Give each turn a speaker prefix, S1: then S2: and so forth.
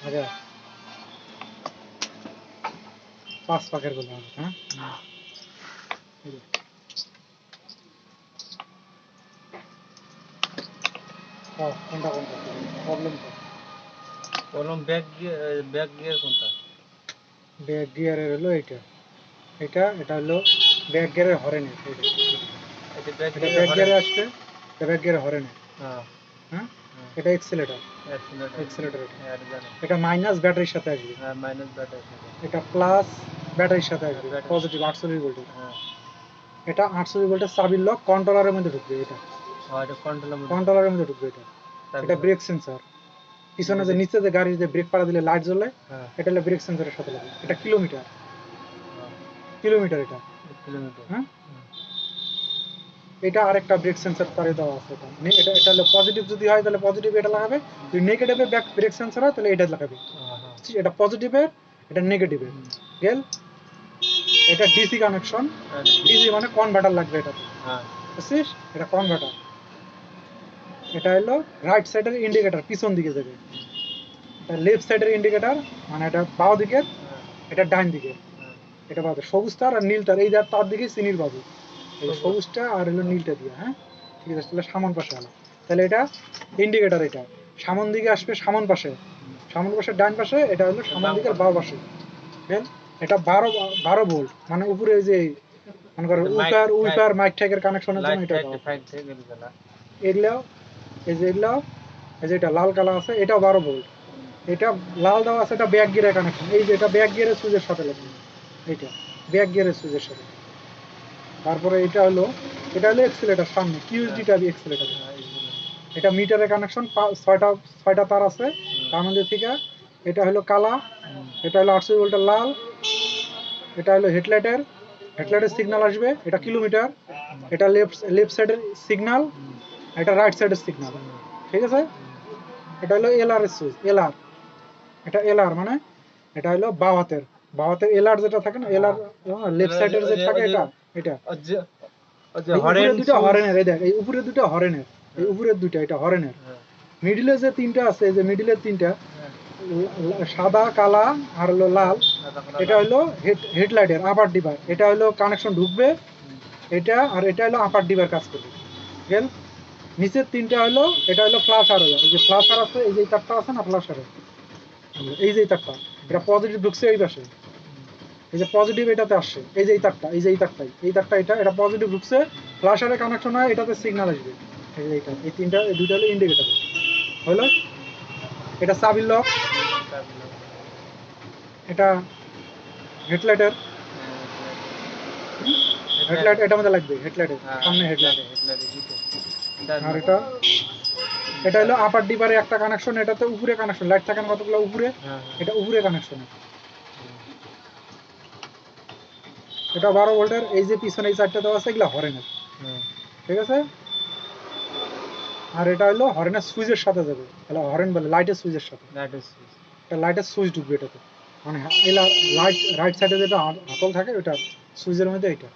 S1: আচ্ছা 5 পাকের বলা হবে হ্যাঁ কোনটা কোনটা প্রবলেম
S2: ব্যাক গিয়ার কোনটা
S1: ব্যাক গিয়ারের হলো এটা এটা হলো ব্যাক গিয়ারের হরেনের এটা ব্যাক গিয়ারে আসবে এটা ব্যাক গিয়ারের হরেনের হ্যাঁ এটা এক্সেলেটর এটা মাইনাস ব্যাটারির সাথে আসবে এটা প্লাস ব্যাটারির সাথে আসবে পজিটিভ 840 ভোল্টের এটা 840 ভোল্টের চাবির লক কন্ট্রোলারের মধ্যে ঢুকবে এটা কন্ট্রোলারের মধ্যে ঢুকবে এটা ব্রেক সেন্সর পিছনে যে নিচে যে গাড়ির যে ব্রেক পাড়া দিলে লাইট জ্বলে এটা হলো ব্রেক সেন্সরের সাথে লাগে এটা কিলোমিটার এটা হ্যাঁ এটা আরেকটা ব্রেক সেন্সর তারে দেওয়া আছে এটা হলো পজিটিভ যদি হয় তাহলে পজিটিভ এটা লাগাবে যদি নেগেটিভে ব্রেক সেন্সর হয় তাহলে এটা লাগাবে এটা পজিটিভের এটা নেগেটিভের গেল এটা ডিসি কানেকশন ডিসি মানে কনভার্টার লাগবে এটাতে বুঝছিস এটা কনভার্টার এটা হলো রাইট সাইডের ইন্ডিকেটর পিছন দিকে যাবে এটা লেফট সাইডের ইন্ডিকেটর মানে এটা বাম দিকে এটা ডান দিকে এটা পাবে সবুজ তার আর নীল তার এই তার দিকে চিনির পাবে এই সবুজটা আর হলো নীলটা দিয়ে হ্যাঁ ঠিক আছে তাহলে সামন পাশে হলো তাহলে এটা ইন্ডিকেটর এটা সামন দিকে আসবে সামন পাশে ডান পাশে এটা হলো সামন দিকের বাম পাশে বুঝলেন এটা 12 ভোল্ট মানে উপরে যে মনে করো উইপার মাইক ট্যাগের কানেকশনের জন্য এটা এগুলো এই যে এটা লাল কালার আছে এটা 12 ভোল্ট এটা লাল দেওয়া আছে এটা ব্যাক গিয়ারের কানেকশন এই যে এটা ব্যাক গিয়ারের সুইচের সাথে লাগে এটা ব্যাক গিয়ারের সুইচের সাথে তারপরে এটা হলো এক্সেলেটর সামনে কিউএসডিটা এক্সেলেটর এটা মিটারের কানেকশন 6টা তার আছে তার মধ্যে থেকে এটা হলো কালা এটা হলো 800 ভোল্টের লাল এটা হলো হেডলাইটের সিগন্যাল আসবে এটা কিলোমিটার এটা লেফট সাইডের সিগন্যাল এটা রাইট সাইডের সিগন্যাল ঠিক আছে এটা হলো এলআর এর সুইচ এটা এলআর মানে এটা হলো বাম হাতের এলআর যেটা থাকে না এলআর লেফট সাইডের যে থাকে এটা হরেন দুটো হরেনের এই উপরে দুটো হরেনের এই উপরের দুটো এটা হরেনের মিডলে যে তিনটা আছে এই যে মিডলের তিনটা সাদা কালা আর হলো লাল এটা হলো হেডলাইটের আপার ডিভার এটা হলো কানেকশন ঢুকবে এটা আর এটা হলো আপার ডিভার কাজ করবে গেল নিচের তিনটা হলো এটা হলো ফ্ল্যাশার এই যে ফ্ল্যাশার আছে এই যে তারটা আছে না ফ্ল্যাশারের এই যে তারটা এটা পজিটিভ ঢুকছে এই পাশে এই যে পজিটিভ এটাতে আসছে এই যে এই তারটা এটা পজিটিভ ঢুকছে ফ্ল্যাশারে কানেকশন হয় এটাতে সিগন্যাল আসবে এই যে এই তিনটা এই দুটো হলো ইন্ডিকেটর হলো এটা চাবির লক এটা হেডলাইট এটা মধ্যে লাগবে হেডলাইটের সামনে হেডলাইট আর এটা হলো আপার ডিভারে একটা কানেকশন এটাতে উপরে কানেকশন লাইট থাকে কতগুলো উপরে এটা উপরে কানেকশন এটা 12 ভোল্টের এই যে পিছনে এই চারটা দেওয়া আছে এগুলো হরেনের ঠিক আছে আর এটা হলো হরেনের সুইচের সাথে যাবে তাহলে হরেন বলে লাইটের সুইচের সাথে এটা লাইটের সুইচ ঢুকবে এটাতে মানে লাইট রাইট সাইডে যেটা হাতল থাকে ওটা সুইচের মধ্যে এটা